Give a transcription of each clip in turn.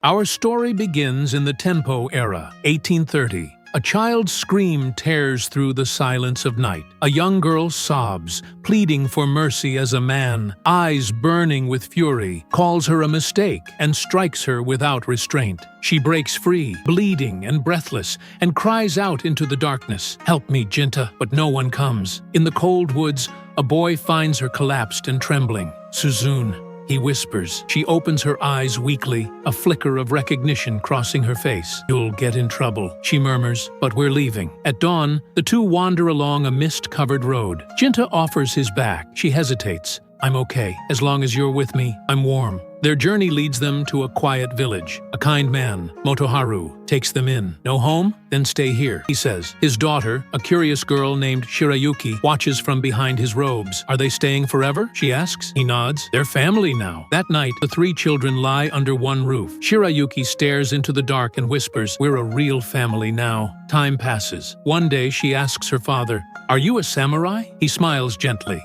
Our story begins in the Tenpo era, 1830. A child's scream tears through the silence of night. A young girl sobs, pleading for mercy as a man, eyes burning with fury, calls her a mistake and strikes her without restraint. She breaks free, bleeding and breathless, and cries out into the darkness, "Help me, Jinta," but no one comes. In the cold woods, a boy finds her collapsed and trembling. "Suzune," he whispers. She opens her eyes weakly, a flicker of recognition crossing her face. "You'll get in trouble," she murmurs, "but we're leaving." At dawn, the two wander along a mist-covered road. Jinta offers his back. She hesitates. "I'm okay. As long as you're with me, I'm warm." Their journey leads them to a quiet village. A kind man, Motoharu, takes them in. "No home? Then stay here," he says. His daughter, a curious girl named Shirayuki, watches from behind his robes. "Are they staying forever?" she asks. He nods. "They're family now." That night, the three children lie under one roof. Shirayuki stares into the dark and whispers, "We're a real family now." Time passes. One day, she asks her father, "Are you a samurai?" He smiles gently.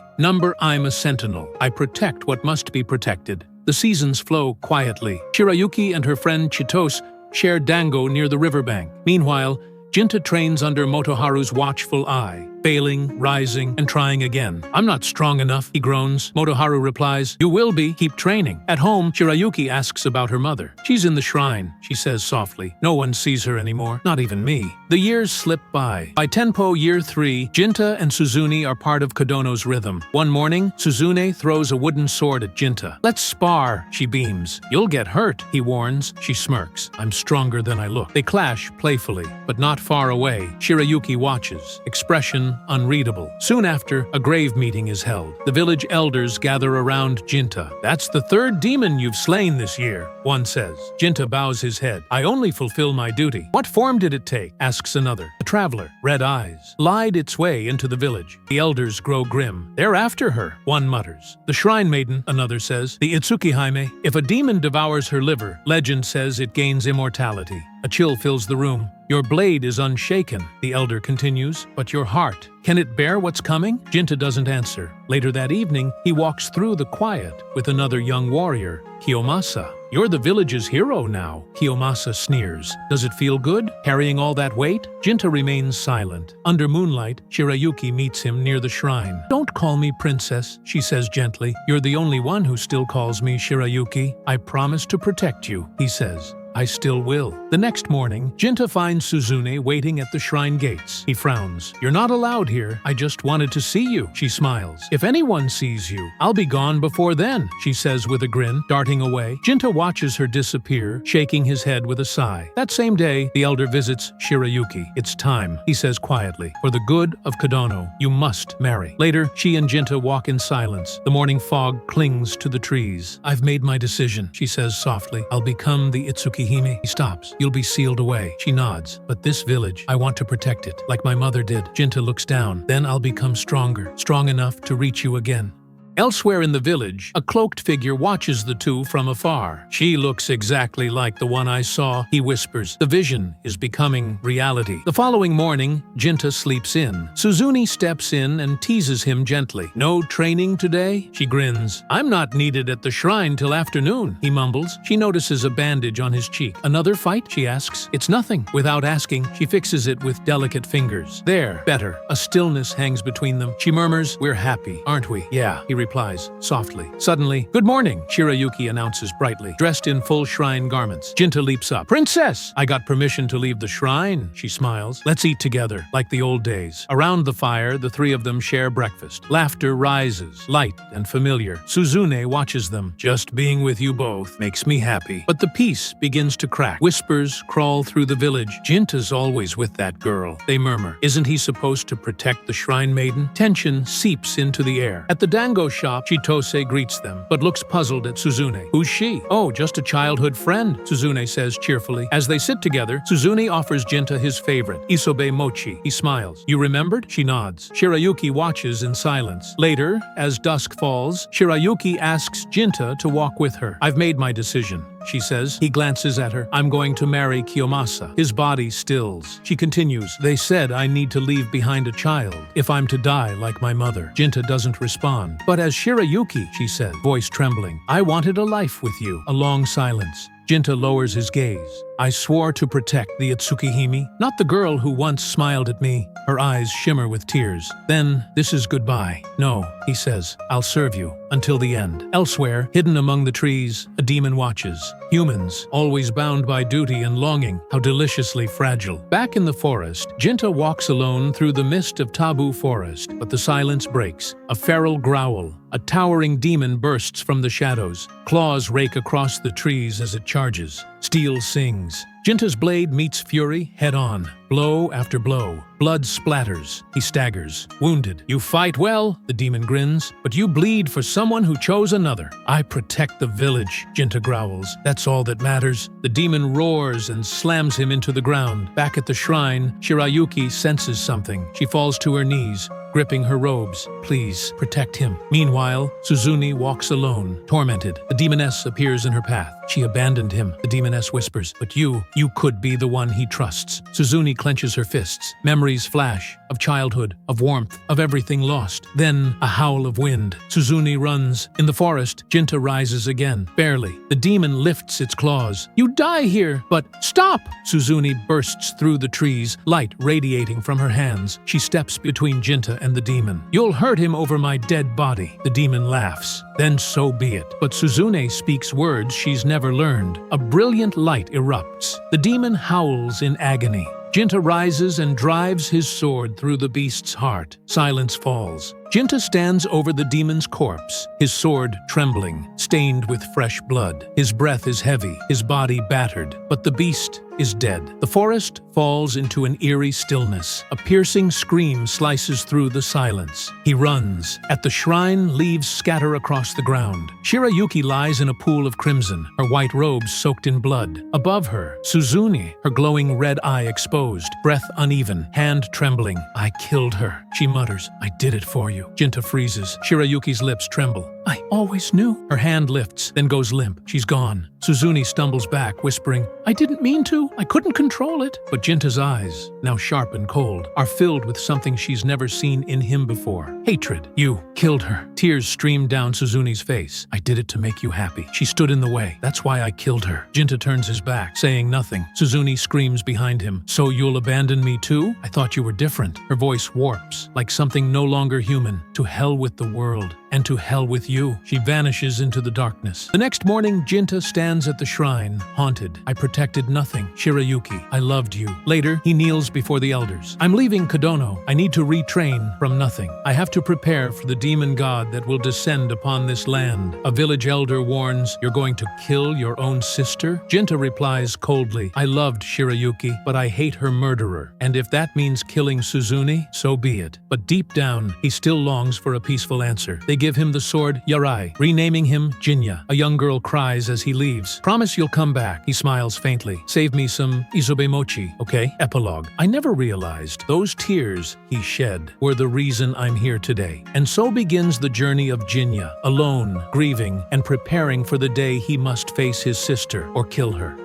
"I'm a sentinel. I protect what must be protected." The seasons flow quietly. Shirayuki and her friend Chitose share dango near the riverbank. Meanwhile, Jinta trains under Motoharu's watchful eye, failing, rising, and trying again. "I'm not strong enough," he groans. Motoharu replies, "You will be. Keep training." At home, Shirayuki asks about her mother. "She's in the shrine," she says softly. "No one sees her anymore, not even me." The years slip by. By Tenpo Year 3, Jinta and Suzune are part of Kodono's rhythm. One morning, Suzune throws a wooden sword at Jinta. "Let's spar," she beams. "You'll get hurt," he warns. She smirks. "I'm stronger than I look." They clash playfully, but not far away. Shirayuki watches, expression unreadable. Soon after, a grave meeting is held. The village elders gather around Jinta. "That's the third demon you've slain this year," one says. Jinta bows his head. "I only fulfill my duty." "What form did it take?" asks another. A traveler, red eyes, lied its way into the village. The elders grow grim. "They're after her," one mutters. "The shrine maiden," another says. "The Itsukihime. If a demon devours her liver, legend says it gains immortality." A chill fills the room. "Your blade is unshaken," the elder continues, "but your heart, can it bear what's coming?" Jinta doesn't answer. Later that evening, he walks through the quiet with another young warrior, Kiyomasa. "You're the village's hero now," Kiyomasa sneers. "Does it feel good, carrying all that weight?" Jinta remains silent. Under moonlight, Shirayuki meets him near the shrine. "Don't call me princess," she says gently. "You're the only one who still calls me Shirayuki. I promise to protect you," he says. "I still will." The next morning, Jinta finds Suzune waiting at the shrine gates. He frowns. "You're not allowed here. I just wanted to see you," she smiles. "If anyone sees you, I'll be gone before then," she says with a grin, darting away. Jinta watches her disappear, shaking his head with a sigh. That same day, the elder visits Shirayuki. "It's time," he says quietly. "For the good of Kodono, you must marry." Later, she and Jinta walk in silence. The morning fog clings to the trees. "I've made my decision," she says softly. "I'll become the Itsukihime." He stops. "You'll be sealed away." She nods. "But this village, I want to protect it, like my mother did." Jinta looks down. "Then I'll become stronger, strong enough to reach you again." Elsewhere in the village, a cloaked figure watches the two from afar. "She looks exactly like the one I saw," he whispers. The vision is becoming reality. The following morning, Jinta sleeps in. Suzune steps in and teases him gently. "No training today?" She grins. "I'm not needed at the shrine till afternoon," he mumbles. She notices a bandage on his cheek. "Another fight?" she asks. "It's nothing." Without asking, she fixes it with delicate fingers. "There, better." A stillness hangs between them. She murmurs, "We're happy, aren't we?" "Yeah," he replies softly. Suddenly, "Good morning," Shirayuki announces brightly, dressed in full shrine garments. Jinta leaps up. "Princess! I got permission to leave the shrine," she smiles. "Let's eat together, like the old days." Around the fire, the three of them share breakfast. Laughter rises, light and familiar. Suzune watches them. "Just being with you both makes me happy." But the peace begins to crack. Whispers crawl through the village. "Jinta's always with that girl," they murmur. "Isn't he supposed to protect the shrine maiden?" Tension seeps into the air. At the dango shop, Chitose greets them, but looks puzzled at Suzune. "Who's she?" "Oh, just a childhood friend," Suzune says cheerfully. As they sit together, Suzune offers Jinta his favorite, isobe mochi. He smiles. "You remembered?" She nods. Shirayuki watches in silence. Later, as dusk falls, Shirayuki asks Jinta to walk with her. "I've made my decision," she says. He glances at her. "I'm going to marry Kiyomasa." His body stills. She continues. "They said I need to leave behind a child if I'm to die like my mother." Jinta doesn't respond. "But as Shirayuki," she said, voice trembling, "I wanted a life with you." A long silence. Jinta lowers his gaze. I swore to protect the Itsukihime, not the girl who once smiled at me. Her eyes shimmer with tears. Then, this is goodbye. No, he says, I'll serve you until the end. Elsewhere, hidden among the trees, a demon watches. Humans, always bound by duty and longing, how deliciously fragile. Back in the forest, Jinta walks alone through the mist of taboo forest, but the silence breaks. A feral growl. A towering demon bursts from the shadows. Claws rake across the trees as it charges. Steel sings. Jinta's blade meets fury head-on. Blow after blow. Blood splatters. He staggers. Wounded. You fight well, the demon grins, but you bleed for someone who chose another. I protect the village, Jinta growls. That's all that matters. The demon roars and slams him into the ground. Back at the shrine, Shirayuki senses something. She falls to her knees, gripping her robes. Please, protect him. Meanwhile, Suzune walks alone, tormented. The demoness appears in her path. She abandoned him, the demoness whispers. But you could be the one he trusts. Suzune clenches her fists. Memories flash, of childhood, of warmth, of everything lost. Then, a howl of wind. Suzune runs. In the forest, Jinta rises again. Barely. The demon lifts its claws. You die here, but stop! Suzune bursts through the trees, light radiating from her hands. She steps between Jinta and the demon. You'll hurt him over my dead body. The demon laughs. Then so be it. But Suzune speaks words she's never learned. A brilliant light erupts. The demon howls in agony. Jinta rises and drives his sword through the beast's heart. Silence falls. Jinta stands over the demon's corpse, his sword trembling, stained with fresh blood. His breath is heavy, his body battered, but the beast is dead. The forest falls into an eerie stillness. A piercing scream slices through the silence. He runs. At the shrine, leaves scatter across the ground. Shirayuki lies in a pool of crimson, her white robes soaked in blood. Above her, Suzune, her glowing red eye exposed, breath uneven, hand trembling. I killed her, she mutters. I did it for you. Jinta freezes. Shirayuki's lips tremble. I always knew. Her hand lifts, then goes limp. She's gone. Suzune stumbles back, whispering, I didn't mean to. I couldn't control it. But Jinta's eyes, now sharp and cold, are filled with something she's never seen in him before. Hatred. You killed her. Tears stream down Suzune's face. I did it to make you happy. She stood in the way. That's why I killed her. Jinta turns his back, saying nothing. Suzune screams behind him. So you'll abandon me too? I thought you were different. Her voice warps, like something no longer human. To hell with the world. And to hell with you. She vanishes into the darkness. The next morning, Jinta stands at the shrine, haunted. I protected nothing. Shirayuki, I loved you. Later, he kneels before the elders. I'm leaving Kodono. I need to retrain from nothing. I have to prepare for the demon god that will descend upon this land. A village elder warns, you're going to kill your own sister? Jinta replies coldly, I loved Shirayuki, but I hate her murderer. And if that means killing Suzune, so be it. But deep down, he still longs for a peaceful answer. They give him the sword Yarai, renaming him Jinya. A young girl cries as he leaves. Promise you'll come back. He smiles faintly. Save me some isobe mochi, okay? Epilogue. I never realized those tears he shed were the reason I'm here today. And so begins the journey of Jinya, alone, grieving, and preparing for the day he must face his sister or kill her.